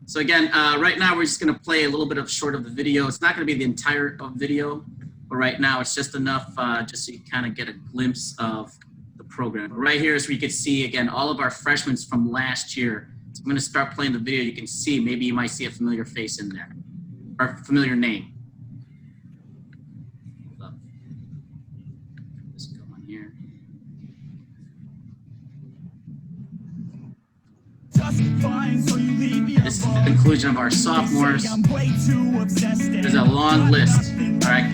So again, right now we're just going to play a little bit of short of the video. It's not going to be the entire video, but right now it's just enough just so you kind of get a glimpse of the program. But right here is where you can see, again, all of our freshmen from last year. So I'm going to start playing the video. You can see, maybe you might see a familiar face in there, or familiar name. Hold up. Just go on here. This is the conclusion of our sophomores. There's a long list. All right,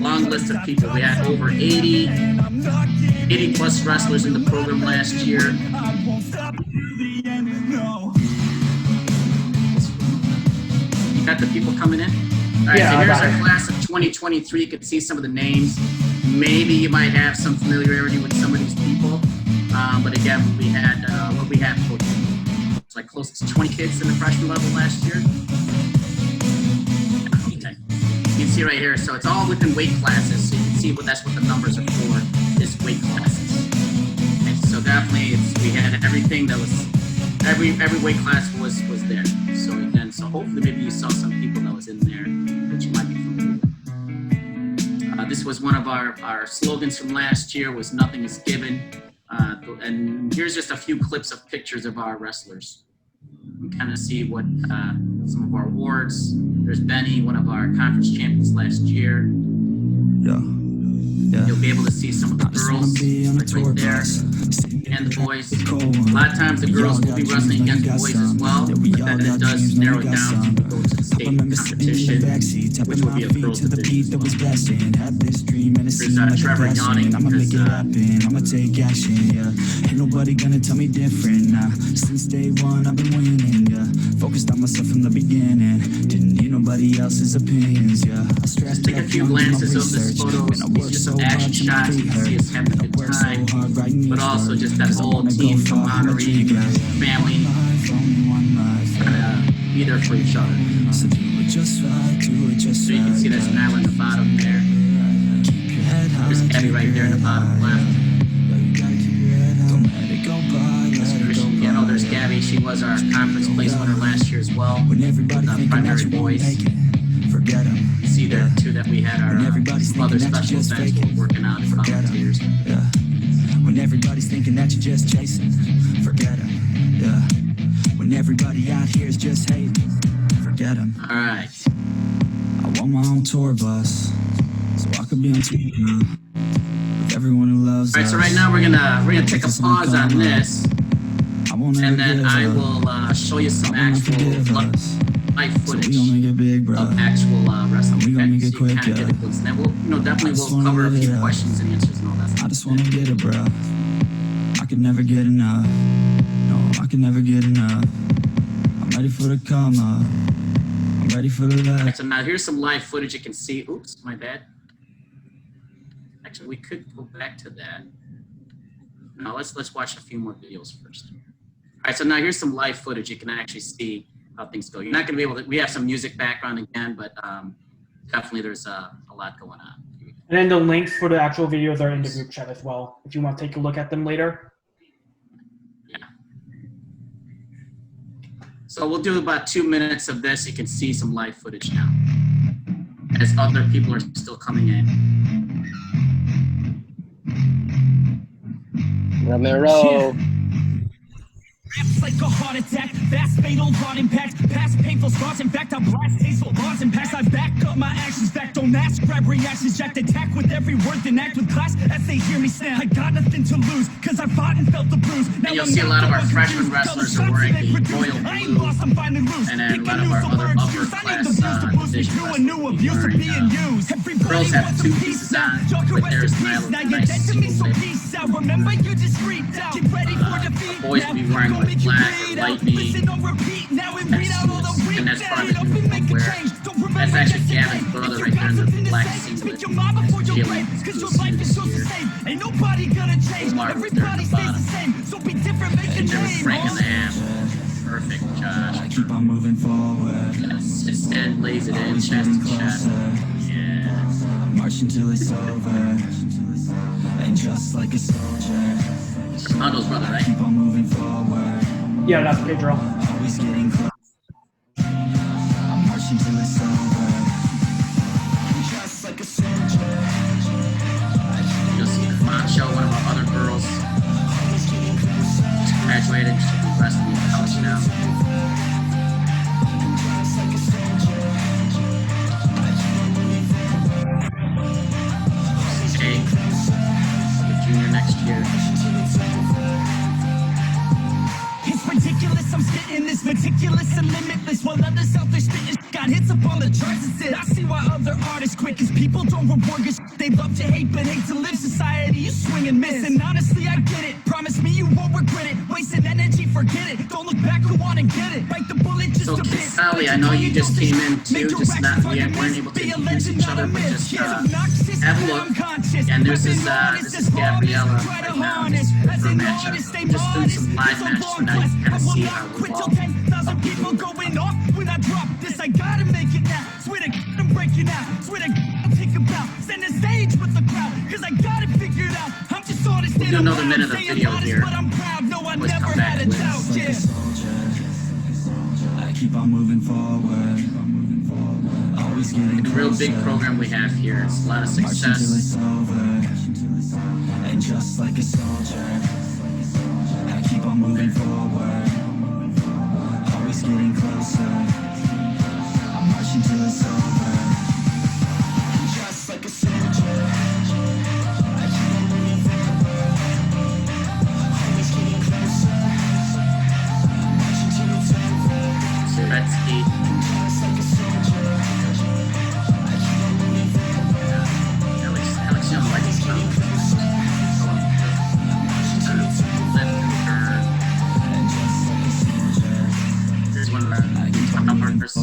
long list of people. We had over 80 plus wrestlers in the program last year. You got the people coming in? All right, so here's our class of 2023. You can see some of the names. Maybe you might have some familiarity with some of these people. But again, we had it's like close to 20 kids in the freshman level last year. Okay. You can see right here, so it's all within weight classes. So you can see that's what the numbers are for, is weight classes. And so definitely, we had everything that was every weight class was there. So again, so hopefully maybe you saw some people that was in there that you might be familiar with. This was one of our slogans from last year, was "Nothing is given." And here's just a few clips of pictures of our wrestlers. You can kind of see what some of our awards. There's Benny, one of our conference champions last year. Yeah. You'll be able to see some of the girls right there, and the boys. A lot of times the girls will be wrestling against the boys as well, but then it does narrow down to go to the state competition, which will be a girls division as well. There's Trevor yawning because I'ma take action, yeah. Ain't nobody gonna tell me different, nah. Since day one I've been winning, yeah. Focused on myself from the beginning. Didn't need nobody else's opinions, yeah. Just take a few glances of this photo. These just some action shots. You can see us having a good time, but also just that whole team camaraderie, family, trying to be there for each other. So you can see there's Nyla in the bottom there. There's Abby right there in the bottom left. Yeah, no, there's Gabby. She was our conference place winner last year as well with the primary boys. You see there too that we had our other special events we're working out as volunteers. When everybody's thinking that you're just chasing, forget them, yeah. When everybody out here is just hating, forget them. All right. I want my own tour bus, so I could be on TV with everyone who loves us. All right, so right now we're gonna take a pause on this, and then I will show you some actual live footage of actual wrestling. We gonna make it quick, yeah. And then we'll definitely cover a few questions and answers and all that stuff. I just wanna get it, bro. I could never get enough. No, I could never get enough. I'm ready for the come up. I'm ready for the left. Right, so now here's some live footage you can see. Oops, my bad. Actually, we could go back to that. No, let's watch a few more videos first. All right, so now here's some live footage. You can actually see how things go. You're not going to be able to. We have some music background again, but definitely there's a lot going on. And then the links for the actual videos are in the group chat as well, if you want to take a look at them later. Yeah. So we'll do about 2 minutes of this. You can see some live footage now, as other people are still coming in. Romero. Raps like a heart attack, fast fatal heart impact, past painful scars. In fact, I blast tasteful bars and pass. I back up my actions, fact don't ask, grab reactions, jacked attack with every word, then act with class as they hear me snap. I got nothing to lose, cause I fought and felt the bruise. Now and you'll see a lot of our freshman wrestlers are wearing the royal blue, and then a lot of our other upper class division wrestlers. Girls have 2 pieces on, but there's Nyla, nice single lip. Remember you just reached out. Get ready for defeat. Boys will be wearing like black or light meat. And that's part of the uniform wear. That's actually Gavin's brother right there in the black singlet. Jalen, you'll see this here. Mark there in the bottom. And there was Frank in the half. Perfect, Josh. Keep on moving forward. Yes, his head lays it in, chest to chest. Yeah. March until it's over. And just like a soldier. Armando's brother, right? Keep on moving forward. Yeah, that's Pedro. Always getting close. I'm marching till it's over. Just like a soldier. You'll see Macho, one of our other girls, just graduated. She'll be wrestling in college now. Jake, a junior next year. It's ridiculous, I'm spitting this meticulous and limitless while others out there spitting got hits up on the charts and said I see why other artists quit, cause people don't reward good shit. They love to hate but hate to live. Society, you swing and miss, and honestly I get it. Promise me you won't regret it. Wasting energy, forget it. Don't look back, who wanna get it. Bite the bullet just So, a bit. Sally, I know you just came in too, just not, we weren't able to introduce each other, but just have a look. And this is Gabriella right now, this is her matchup. Just doing some live matches for now, you can kind of see how we're all Thousand people going off when I drop this. I gotta make it now. Swear to God, I'm breaking out. Swear to God, I'll take a bow. Stand the stage with the crowd, cause I got it figured out. I'm just honest. We'll do another minute of video here. But I'm proud. No, I Let's never come back had a to it. doubt. Yeah. I keep on moving forward. Always getting The real big closer. program we have here. It's a lot of Marching till success. it's over. And just like a soldier, I keep on moving forward. Always getting closer. I'm marching till it's over. And just like a soldier, I keep on moving forward. Always getting closer. I'm marching till it's over. Gretzky. Just like a soldier, I keep on moving forward. Alex Young likes to come. Here's one of our numbers.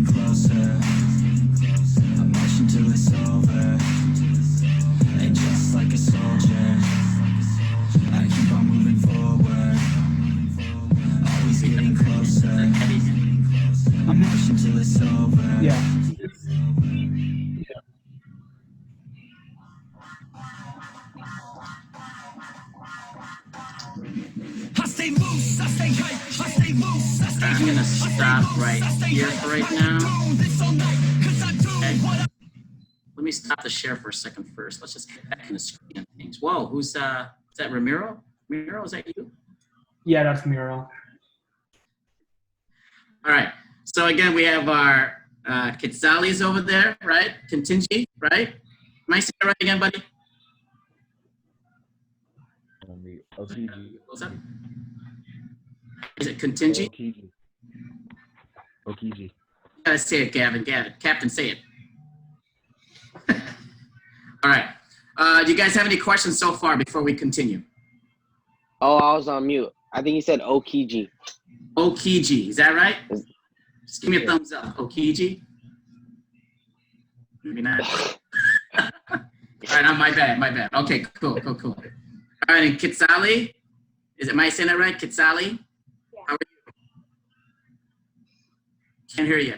Closer. I'm marching till it's over. And just like a soldier, I keep on moving forward. Always getting closer. I'm marching till it's over. Yeah. I stay loose, I stay hype, I stay loose, I stay I'm gonna stop right here for right now. Okay. Let me stop the share for a second first. Let's just get back in the screen and things. Whoa, who's is that Ramiro? Ramiro, is that you? Yeah, that's Miro. All right. So again, we have our Quetzales over there, right? Contingent, right? Am I saying it right again, buddy? What's that? Is it contingent? Okiji. You gotta say it, Gavin. Captain, say it. All right. Do you guys have any questions so far before we continue? Oh, I was on mute. I think he said Okiji. Okiji, is that right? Just give me a thumbs up. Okiji? Maybe not. All right, my bad. Okay, cool. All right, and Quetzale? Am I saying that right? Quetzale? Yeah. How are you? Can't hear you.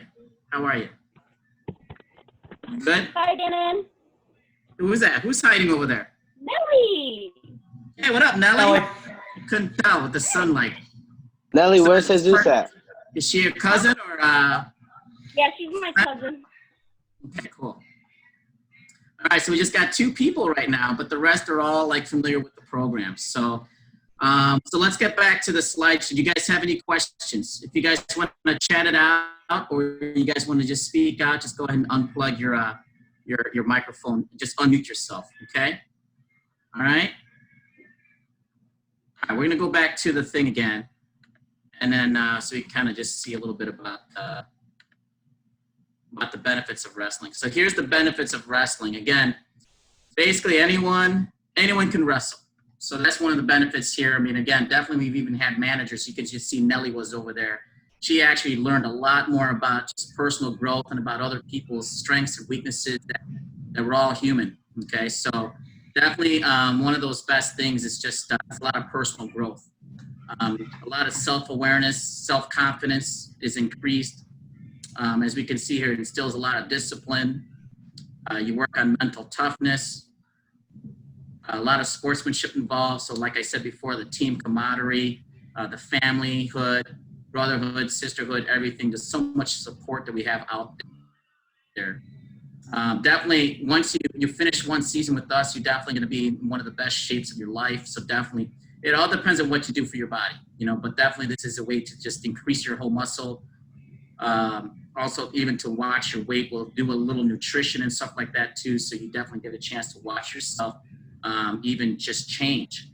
How are you? Good? Hi, Dannon. Who is that? Who's hiding over there? Nelly. Hey, what up, Nelly? Nelly. You couldn't tell with the sunlight. Nelly, where's Jesus at? Is she your cousin or Yeah, she's my cousin. Okay, cool. All right, so we just got 2 people right now, but the rest are all like familiar with the program. So so let's get back to the slideshow. Do you guys have any questions? If you guys want to chat it out or you guys want to just speak out, just go ahead and unplug your microphone. Just unmute yourself, okay? All right? All right, we're going to go back to the thing again. And then so you kind of just see a little bit about the benefits of wrestling. So here's the benefits of wrestling. Again, basically anyone can wrestle. So that's one of the benefits here. I mean, again, definitely we've even had managers. You can just see Nelly was over there. She actually learned a lot more about just personal growth and about other people's strengths and weaknesses, that we're all human, okay? So definitely one of those best things is just a lot of personal growth. A lot of self-awareness, self-confidence is increased. As we can see here, it instills a lot of discipline. You work on mental toughness. A lot of sportsmanship involved. So like I said before, the team camaraderie, the familyhood, brotherhood, sisterhood, everything. There's so much support that we have out there. Definitely, once you finish one season with us, you're definitely going to be in one of the best shapes of your life. So definitely, it all depends on what you do for your body, but definitely this is a way to just increase your whole muscle. Also, even to watch your weight, we'll do a little nutrition and stuff like that too. So you definitely get a chance to watch yourself, even just change,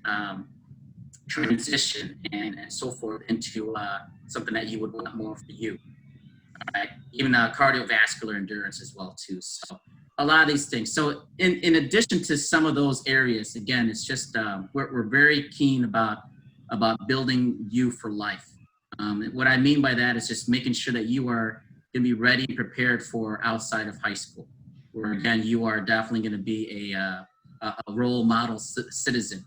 transition, and so forth into something that you would want more for you. Right? Even cardiovascular endurance as well too. So a lot of these things. So in addition to some of those areas, again, it's just we're very keen about building you for life. What I mean by that is just making sure that you are going to be ready and prepared for outside of high school, where again you are definitely going to be a role model citizen.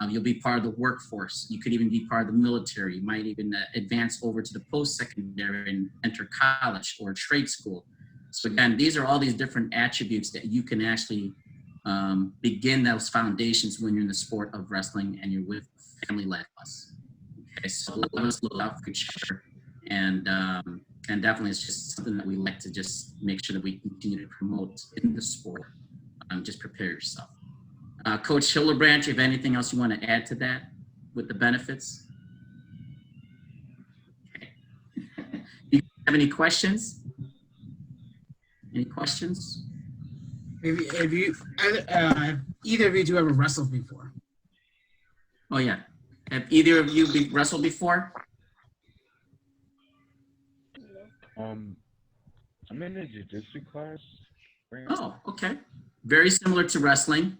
You'll be part of the workforce. You could even be part of the military. You might even advance over to the post-secondary and enter college or trade school. So again, these are all these different attributes that you can actually begin those foundations when you're in the sport of wrestling and you're with family-led us. Okay, so let us look out for each other, and definitely it's just something that we like to just make sure that we continue to promote in the sport. Just prepare yourself. Coach Hildebrandt, you have anything else you want to add to that with the benefits? Okay. You have any questions? Any questions? Maybe have you either of you two ever wrestled before? Oh yeah. Have either of you wrestled before? I'm in a jiu-jitsu class. Right? Oh, okay. Very similar to wrestling.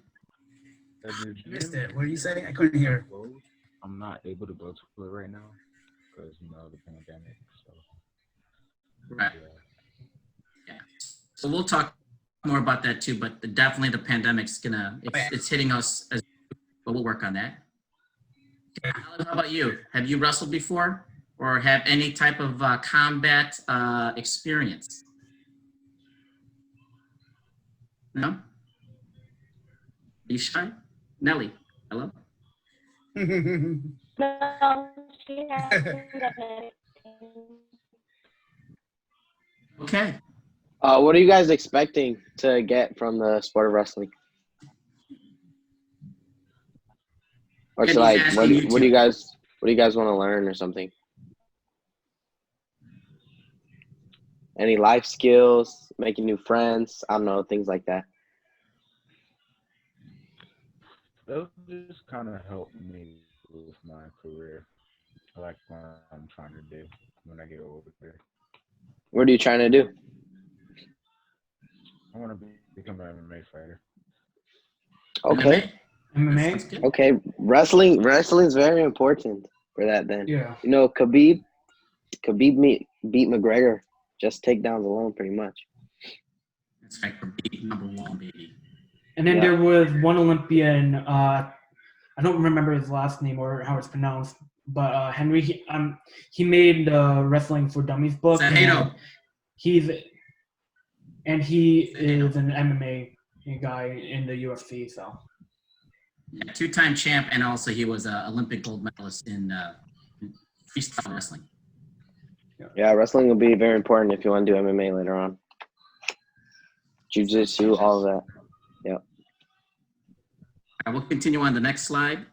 Missed it. What did you say? I couldn't hear. I'm not able to go to it right now because the pandemic. So. Right. Yeah. So we'll talk more about that too. But definitely the pandemic's it's hitting us but we'll work on that. Okay. How about you? Have you wrestled before, or have any type of combat experience? No. Are you shy? Nelly, hello? No, she hasn't done it. Okay. What are you guys expecting to get from the sport of wrestling? Or Kenny's like, asking what do you you guys want to learn or something? Any life skills, making new friends? I don't know, things like that. They'll just kind of help me with my career. I like what I'm trying to do when I get older. What are you trying to do? I want to become an MMA fighter. Okay. MMA? Okay. Wrestling is very important for that then. Yeah. Khabib beat McGregor. Just takedowns alone, pretty much. That's right, Khabib, #1, baby. And then there was one Olympian, I don't remember his last name or how it's pronounced, but Henry, he made the Wrestling for Dummies book. Cejudo. He is an MMA guy in the UFC, so. Yeah, 2-time champ, and also he was an Olympic gold medalist in freestyle wrestling. Yeah, wrestling will be very important if you want to do MMA later on. Jiu-jitsu, all of that. Yep. I will continue on the next slide.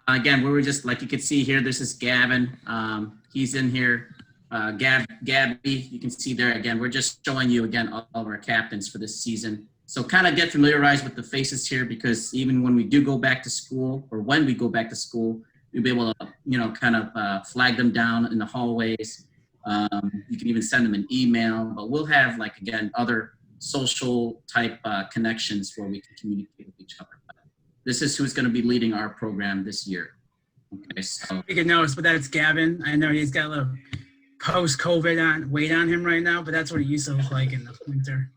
Again, we were just, like you can see here, this is Gavin. He's in here. Gabby, you can see there again. We're just showing you again all of our captains for this season. So kind of get familiarized with the faces here, because even when we do go back to school, or when we go back to school, you'll be able to, kind of flag them down in the hallways. You can even send them an email, but we'll have, like, again, other social type connections where we can communicate with each other. This is who's going to be leading our program this year. Okay, so You can notice, but that's Gavin. I know he's got a little post-COVID weight on him right now, but that's what he used to look like in the winter.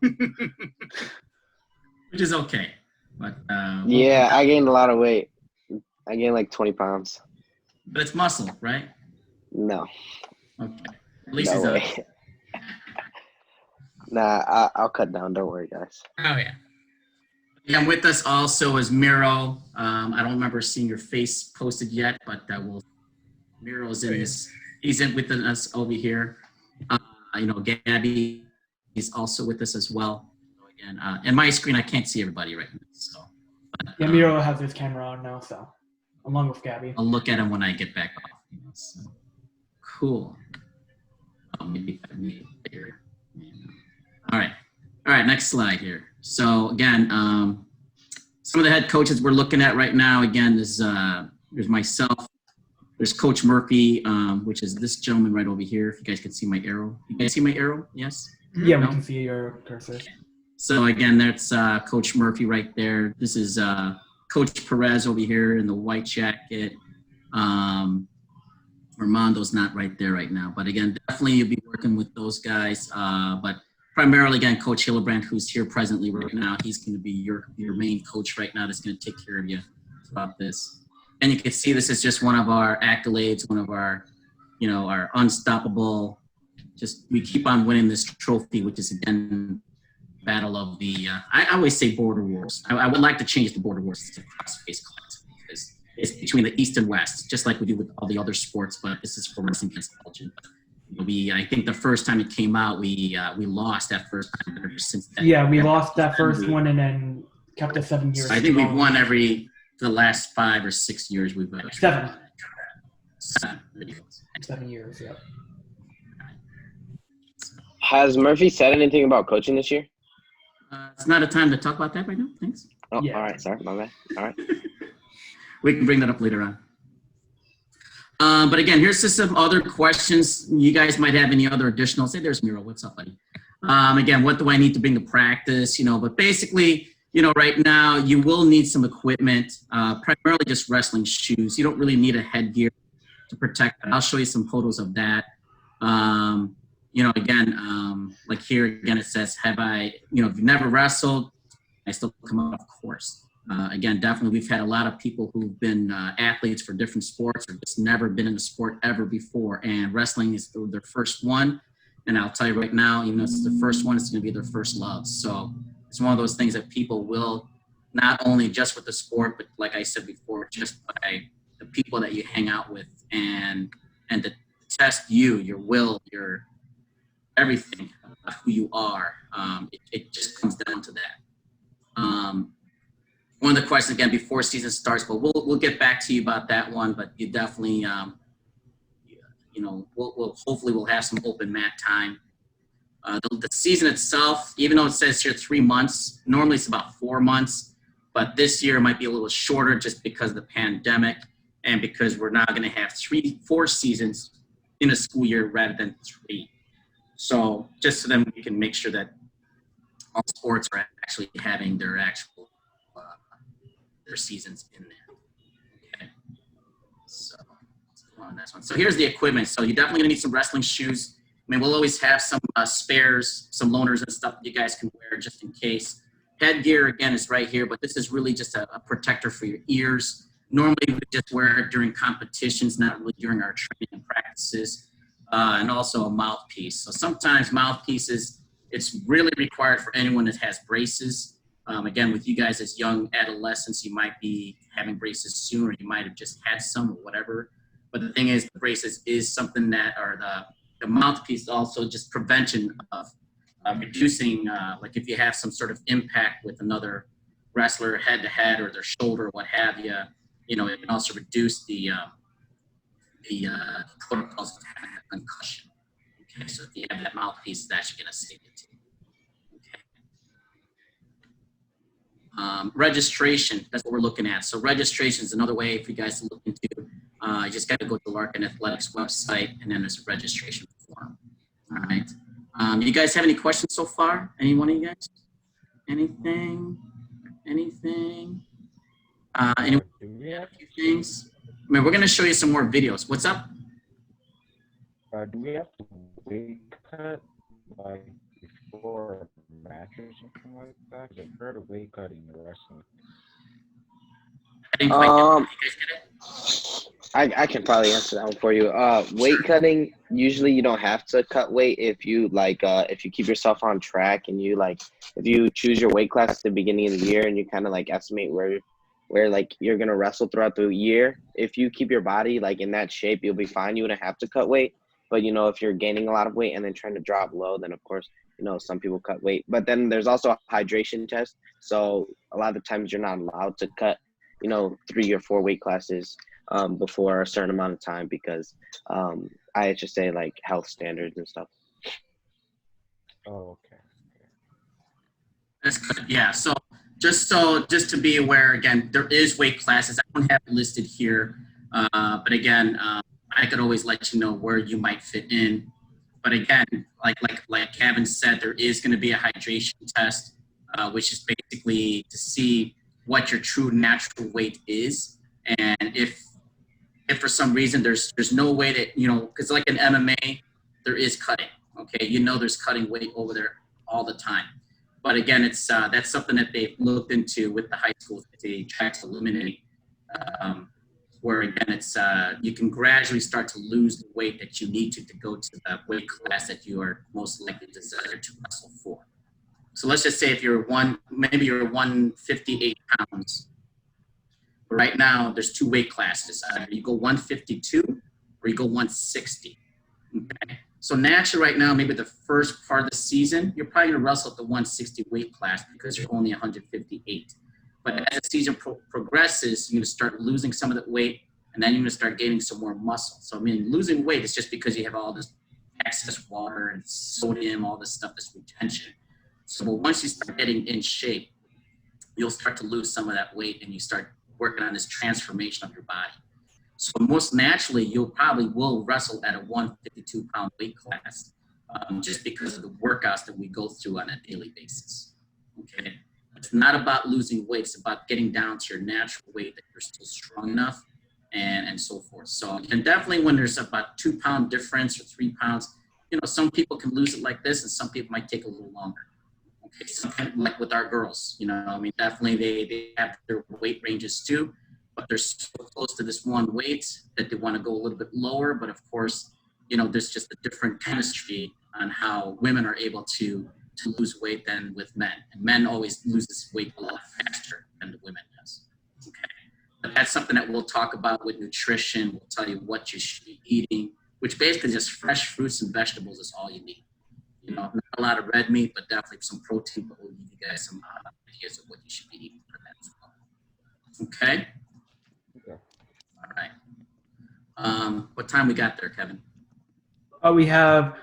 which is okay. But Yeah, I gained a lot of weight. I gained like 20 pounds. But it's muscle, right? No. Okay. At least No he's way. Nah, I'll cut down. Don't worry, guys. Oh, yeah. And with us also is Miro. I don't remember seeing your face posted yet, but Miro's in this. He's in with us over here. Gabby is also with us as well. So again, in my screen, I can't see everybody right now. So, Yeah, Miro has his camera on now, so along with Gabby. I'll look at him when I get back off. So, cool. Maybe here. All right. Next slide here. So again, some of the head coaches we're looking at right now. Again, there's myself. There's Coach Murphy, which is this gentleman right over here. If you guys can see my arrow. You guys see my arrow? Yes? Yeah, we can see your cursor. So again, that's Coach Murphy right there. This is Coach Perez over here in the white jacket. Armando's not right there right now. But again, definitely you'll be working with those guys. But primarily, again, Coach Hillebrand, who's here presently right now, he's going to be your main coach right now that's going to take care of you throughout this. And you can see this is just one of our accolades, one of our, our unstoppable, we keep on winning this trophy, which is, again, battle of the, I always say border wars. I would like to change the border wars to cross-face class because it's between the East and West, just like we do with all the other sports, but this is for wrestling against Belgium. I think the first time it came out, we lost that first time. But ever since then, we lost that first one and then kept it 7 years. So I think we've won the last 5 or 6 years. We've won. 7. 7 years, yeah. Has Murphy said anything about coaching this year? It's not a time to talk about that right now. Thanks. Oh, yeah. All right. Sorry, my bad. All right. We can bring that up later on. But again, here's just some other questions. You guys might have any other additional. Say, there's Miro. What's up, buddy? Again, what do I need to bring to practice? But basically, right now you will need some equipment, primarily just wrestling shoes. You don't really need a headgear to protect that. I'll show you some photos of that. Again, like here again, it says, have I, if you've never wrestled, I still come out, of course. Again, definitely we've had a lot of people who've been athletes for different sports or just never been in a sport ever before. And wrestling is their first one. And I'll tell you right now, even though it's the first one, it's going to be their first love. So it's one of those things that people will, not only just with the sport, but like I said before, just by the people that you hang out with and to test you, your will, your everything, who you are. It just comes down to that. One of the questions again before season starts, but we'll get back to you about that one. But you definitely, hopefully we'll have some open mat time. The season itself, even though it says here 3 months, normally it's about 4 months, but this year might be a little shorter just because of the pandemic and because we're now going to have 4 seasons in a school year rather than 3. So just so then we can make sure that all sports are actually having their actual their seasons in there. Okay. So let's go on this one. So here's the equipment. So you're definitely gonna need some wrestling shoes. I mean, we'll always have some spares, some loaners and stuff that you guys can wear just in case. Headgear again is right here, but this is really just a protector for your ears. Normally we just wear it during competitions, not really during our training and practices. And also a mouthpiece. So sometimes mouthpieces, it's really required for anyone that has braces. Again, with you guys as young adolescents, you might be having braces soon, or you might have just had some or whatever. But the thing is, the braces is something that, or the mouthpiece also just prevention of reducing, like if you have some sort of impact with another wrestler head to head or their shoulder or what have you, it can also reduce the protocols of having a concussion. Okay, so if you have that mouthpiece, it's actually going to save it. Okay. Registration, that's what we're looking at. So registration is another way for you guys to look into. You just got to go to the Larkin Athletics website, and then there's a registration form. All right. You guys have any questions so far? Any one of you guys? Anything? Anything? Any things? I mean, we're going to show you some more videos. What's up? Do we have to weight cut like before a match or something like that? I've heard of weight cutting in wrestling. I didn't quite get it. You guys get it? I can probably answer that one for you. Weight cutting, usually you don't have to cut weight if you if you keep yourself on track and you if you choose your weight class at the beginning of the year and you kind of like estimate where like you're gonna wrestle throughout the year, if you keep your body like in that shape, you'll be fine. You wouldn't have to cut weight. But you know, if you're gaining a lot of weight and then trying to drop low, then of course, you know, some people cut weight. But then there's also a hydration test. So a lot of the times you're not allowed to cut, you know, 3 or 4 weight classes before a certain amount of time because I just say like health standards and stuff. Oh, okay. That's good. Yeah. So just to be aware, again, there is weight classes. I don't have it listed here, but again, I could always let you know where you might fit in. But again, like Kevin said, there is going to be a hydration test, which is basically to see what your true natural weight is, and if for some reason there's no way that, you know, because like in MMA, there is cutting. Okay, you know, there's cutting weight over there all the time. But again, it's that's something that they've looked into with the high schools that they try to eliminate. Where again, it's you can gradually start to lose the weight that you need to go to the weight class that you are most likely desired to wrestle for. So let's just say if maybe you're 158 pounds. Right now, there's 2 weight classes. Either you go 152 or you go 160. Okay. So naturally, right now, maybe the first part of the season, you're probably going to wrestle at the 160 weight class because you're only 158. But as the season progresses, you're going to start losing some of that weight, and then you're going to start gaining some more muscle. So, I mean, losing weight is just because you have all this excess water and sodium, all this stuff, this retention. So but once you start getting in shape, you'll start to lose some of that weight, and you start working on this transformation of your body. So most naturally, you'll probably will wrestle at a 152-pound weight class just because of the workouts that we go through on a daily basis. Okay. It's not about losing weight. It's about getting down to your natural weight that you're still strong enough and so forth. So, and definitely when there's about 2-pound difference or 3 pounds, you know, some people can lose it like this and some people might take a little longer. Okay. Something like with our girls, you know, I mean, definitely they have their weight ranges too, but they're so close to this one weight that they want to go a little bit lower. But of course, you know, there's just a different chemistry on how women are able to lose weight than with men. And men always lose this weight a lot faster than the women does. Okay. But that's something that we'll talk about with nutrition. We'll tell you what you should be eating, which basically just fresh fruits and vegetables is all you need. You know, not a lot of red meat, but definitely some protein, but we'll give you guys some ideas of what you should be eating for that as well. Okay? Okay. All right. What time we got there, Kevin? We have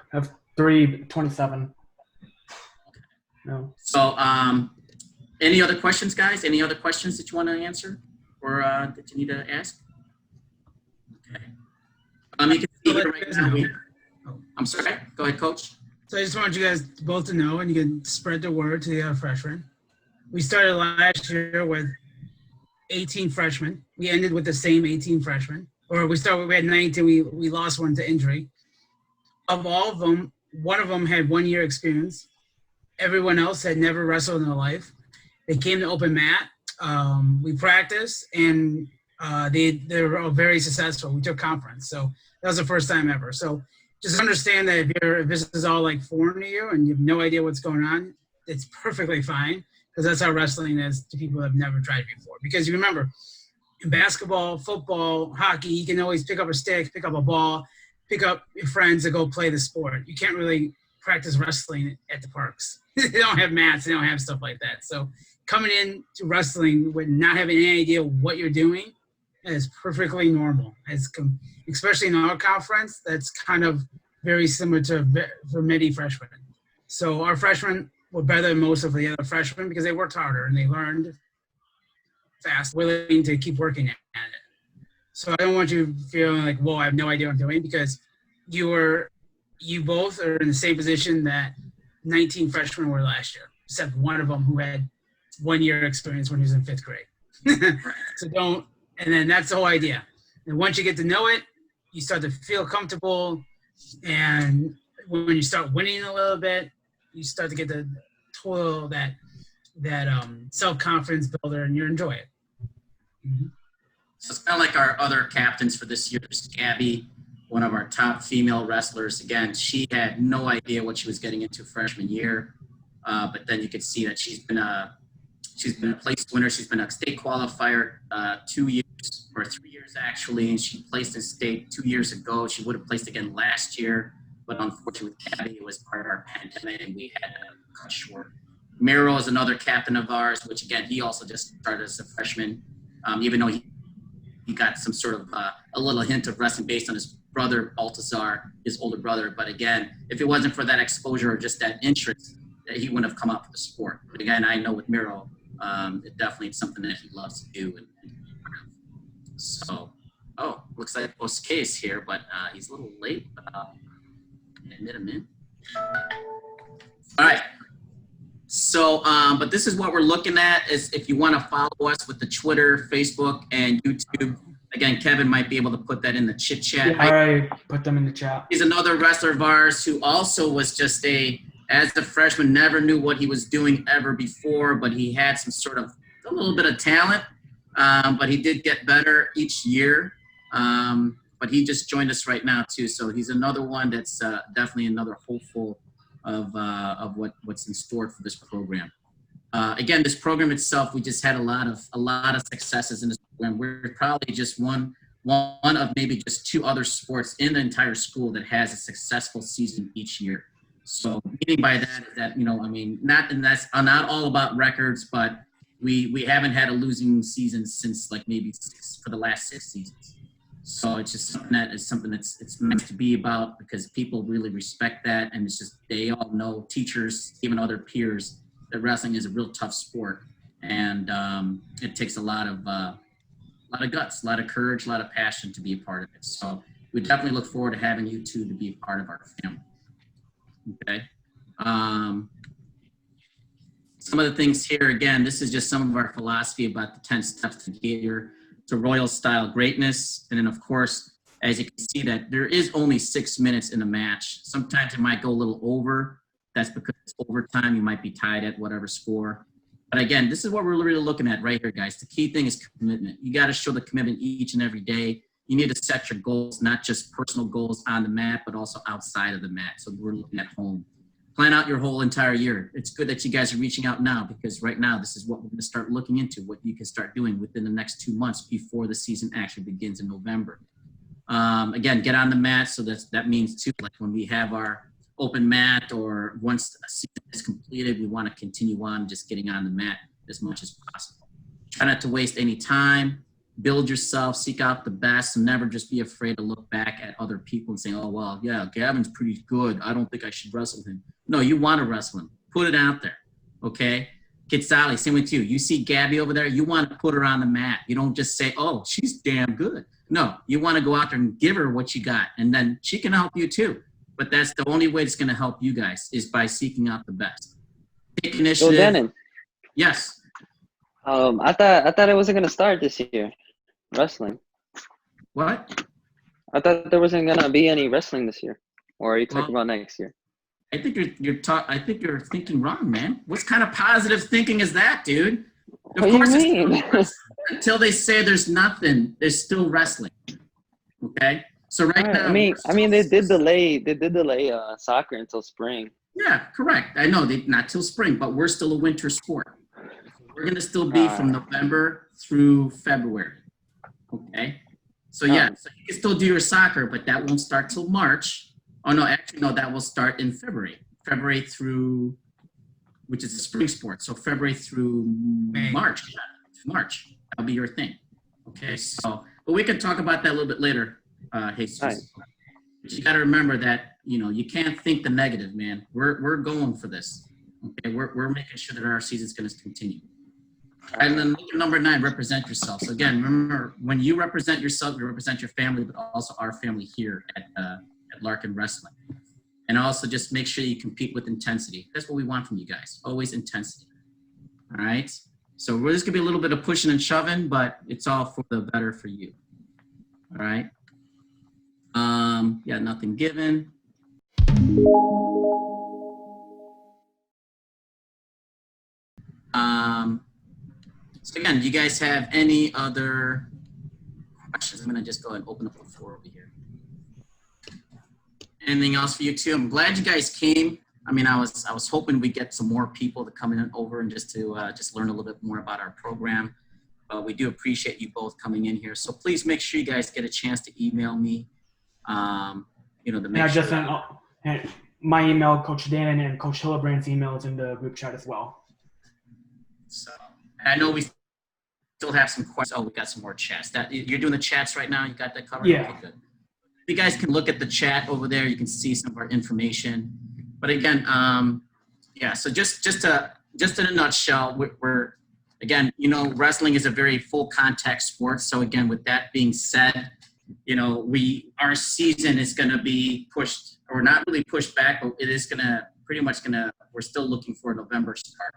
3:27. No. So, any other questions, guys? Any other questions that you want to answer or that you need to ask? Okay. You can see here right now. I'm sorry. Go ahead, Coach. So I just want you guys both to know, and you can spread the word to the other freshmen. We started last year with 18 freshmen. We ended with the same 18 freshmen. Or we had 19, we lost one to injury. Of all of them, one of them had 1 year experience. Everyone else had never wrestled in their life. They came to open mat. We practiced, and they were all very successful. We took conference, so that was the first time ever. So just understand that if this is all like foreign to you and you have no idea what's going on, it's perfectly fine, because that's how wrestling is to people that have never tried it before. Because you remember, in basketball, football, hockey, you can always pick up a stick, pick up a ball, pick up your friends and go play the sport. You can't really practice wrestling at the parks. They don't have mats. They don't have stuff like that. So coming in to wrestling with not having any idea what you're doing is perfectly normal. Especially in our conference, that's kind of very similar to for many freshmen. So our freshmen were better than most of the other freshmen because they worked harder and they learned fast, willing to keep working at it. So I don't want you feeling like, whoa, I have no idea what I'm doing, because you both are in the same position that 19 freshmen were last year, except one of them who had 1 year experience when he was in 5th grade. So and then that's the whole idea. And once you get to know it, you start to feel comfortable. And when you start winning a little bit, you start to get the total that self-confidence builder, and you enjoy it. Mm-hmm. So it's kind of like our other captains for this year. There's Gabby, one of our top female wrestlers. Again, she had no idea what she was getting into freshman year. but then you can see that she's been a place winner. She's been a state qualifier 2 years or 3 years actually, and she placed in state 2 years ago. She would have placed again last year, but unfortunately with Gabby, it was part of our pandemic and we had to cut short. Miro is another captain of ours, which again, he also just started as a freshman, even though he got some sort of a little hint of wrestling based on his brother, Baltazar, his older brother. But again, if it wasn't for that exposure or just that interest, he wouldn't have come up for the sport. But again, I know with Miro, it definitely is something that he loves to do. So, looks like post case here, but he's a little late. Admit him in. All right. So, but this is what we're looking at is if you want to follow us with the Twitter, Facebook, and YouTube. Again, Kevin might be able to put that in the chit chat. Yeah, I put them in the chat. He's another wrestler of ours who also was just as a freshman, never knew what he was doing ever before, but he had some sort of a little bit of talent, but he did get better each year. But he just joined us right now too. So he's another one that's definitely another hopeful of what's in store for this program. Again, this program itself, we just had a lot of successes in this program. We're probably just one of maybe just 2 other sports in the entire school that has a successful season each year. So meaning by that is that, that's not all about records, but we haven't had a losing season since like maybe for the last 6 seasons. So it's just something that's it's meant to be about because people really respect that, and it's just they all know, teachers, even other peers, that wrestling is a real tough sport, and it takes a lot of guts, a lot of courage, a lot of passion to be a part of it. So we definitely look forward to having you two to be a part of our family. Okay. Some of the things here, again, this is just some of our philosophy about the 10 steps to get to royal style greatness. And then of course, as you can see that there is only 6 minutes in a match. Sometimes it might go a little over. That's because it's overtime. You might be tied at whatever score. But again, this is what we're really looking at right here, guys. The key thing is commitment. You got to show the commitment each and every day. You need to set your goals, not just personal goals on the mat, but also outside of the mat. So we're looking at home. Plan out your whole entire year. It's good that you guys are reaching out now because right now this is what we're going to start looking into, what you can start doing within the next 2 months before the season actually begins in November. Again, get on the mat. So that means too, like when we have our open mat or once a season is completed, we want to continue on just getting on the mat as much as possible. Try not to waste any time. Build yourself, seek out the best, and never just be afraid to look back at other people and say, oh, well, yeah, Gavin's pretty good. I don't think I should wrestle him. No, you want to wrestle him. Put it out there, okay? Kid Sally, same with you. You see Gabby over there, you want to put her on the mat. You don't just say, oh, she's damn good. No, you want to go out there and give her what you got, and then she can help you too. But that's the only way it's going to help you guys is by seeking out the best. Take initiative. So, Denon. Yes. I thought it wasn't going to start this year. Wrestling. What? I thought there wasn't gonna be any wrestling this year. Or are you talking about next year? I think I think you're thinking wrong, man. What kind of positive thinking is that, dude? Of course do you mean? Until they say there's nothing, there's still wrestling. Okay? So right now I mean they did delay soccer until spring. Yeah, correct. I know not till spring, but we're still a winter sport. We're gonna still be from November through February. Okay, so yeah, so you can still do your soccer, but that won't start till March. Oh no, actually no, that will start in February through, which is a spring sport. So February through March, that'll be your thing. Okay, so but we can talk about that a little bit later, Jesus. Right. But you got to remember that you can't think the negative, man. We're going for this. Okay, we're making sure that our season's going to continue. And then number 9, represent yourself. So again, remember, when you represent yourself, you represent your family, but also our family here at Larkin Wrestling. And also just make sure you compete with intensity. That's what we want from you guys, always intensity. All right? So we're just going to be a little bit of pushing and shoving, but it's all for the better for you. All right? Yeah, nothing given. So again, do you guys have any other questions? I'm going to just go ahead and open up the floor over here. Anything else for you two? I'm glad you guys came. I mean, I was hoping we get some more people to come in over and just to just learn a little bit more about our program. We do appreciate you both coming in here. So please make sure you guys get a chance to email me. You know, to make sure. And my email, Coach Dan, and Coach Hillebrand's email is in the group chat as well. So I know we still have some questions. Oh, we got some more chats. You're doing the chats right now? You got that covered? Yeah. Okay, good. You guys can look at the chat over there. You can see some of our information. But again, yeah, so just in a nutshell, we're again, you know, wrestling is a very full contact sport. So again, with that being said, you know, our season is going to be pushed, or not really pushed back, but it is going to we're still looking for a November start.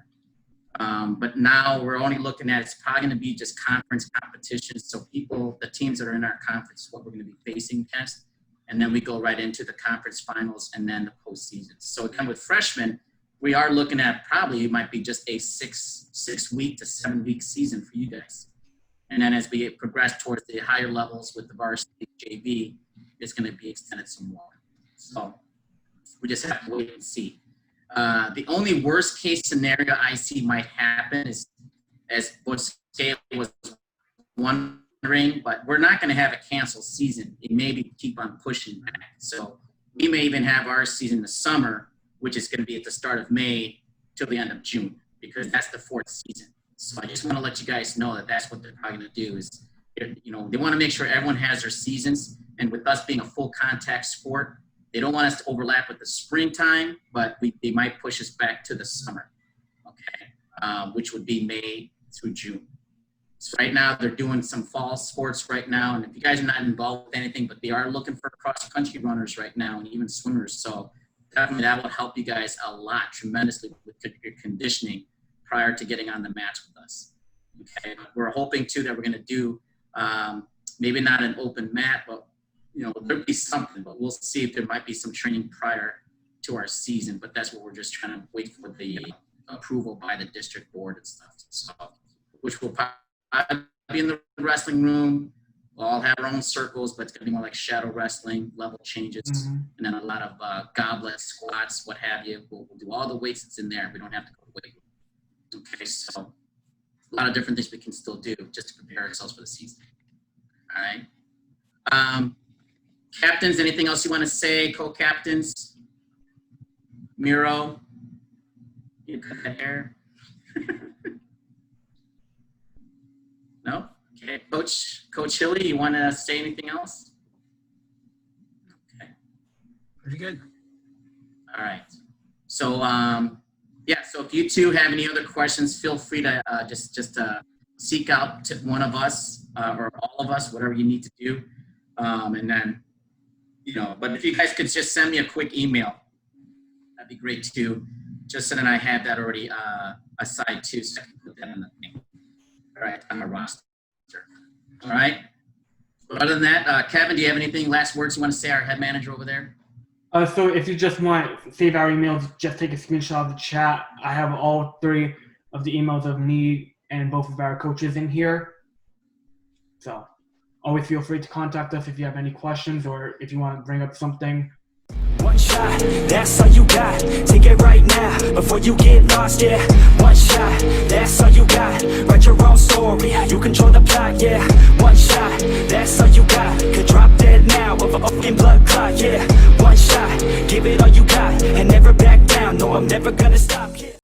But now we're only looking at, it's probably going to be just conference competitions. So the teams that are in our conference, what we're going to be facing next. And then we go right into the conference finals and then the postseason. So again, with freshmen, we are looking at probably it might be just a 6 week to 7 week season for you guys. And then as we progress towards the higher levels with the varsity JV, it's going to be extended some more. So we just have to wait and see. The only worst case scenario I see might happen is, as Scale was wondering, but we're not going to have a canceled season. It maybe keep on pushing back. So we may even have our season in the summer, which is going to be at the start of May till the end of June, because that's the 4th season. So I just want to let you guys know that that's what they're probably going to do is, you know, they want to make sure everyone has their seasons. And with us being a full contact sport, they don't want us to overlap with the springtime, but they might push us back to the summer, okay, which would be May through June. So right now they're doing some fall sports right now. And if you guys are not involved with anything, but they are looking for cross-country runners right now and even swimmers. So definitely that will help you guys a lot tremendously with your conditioning prior to getting on the mats with us. Okay, we're hoping too that we're going to do maybe not an open mat, but you know, there'll be something, but we'll see if there might be some training prior to our season. But that's what we're just trying to wait for the approval by the district board and stuff. So, which will probably be in the wrestling room. We'll all have our own circles, but it's going to be more like shadow wrestling, level changes, and then a lot of goblets, squats, what have you. We'll do all the weights that's in there. We don't have to go to weight. Okay, so a lot of different things we can still do just to prepare ourselves for the season. All right. Captains, anything else you want to say? Co-captains? Miro? You cut that hair? No? Okay. Coach Hilly, you want to say anything else? Okay. Pretty good. All right. So, yeah, so if you two have any other questions, feel free to just seek out to one of us or all of us, whatever you need to do. And then, you know, but if you guys could just send me a quick email, that'd be great too. Just so that I have that already aside too, so I can put that in the thing. All right, on my roster. All right. But other than that, Kevin, do you have anything, last words you want to say, our head manager over there? So if you just want to save our emails, just take a screenshot of the chat. I have all 3 of the emails of me and both of our coaches in here. So always feel free to contact us if you have any questions or if you want to bring up something. One shot, that's all you got. Take it right now, before you get lost, yeah. One shot, that's all you got. Write your own story, you control the plot, yeah. One shot, that's all you got. Could drop dead now of a fucking blood clot, yeah. One shot, give it all you got, and never back down. No, I'm never gonna stop.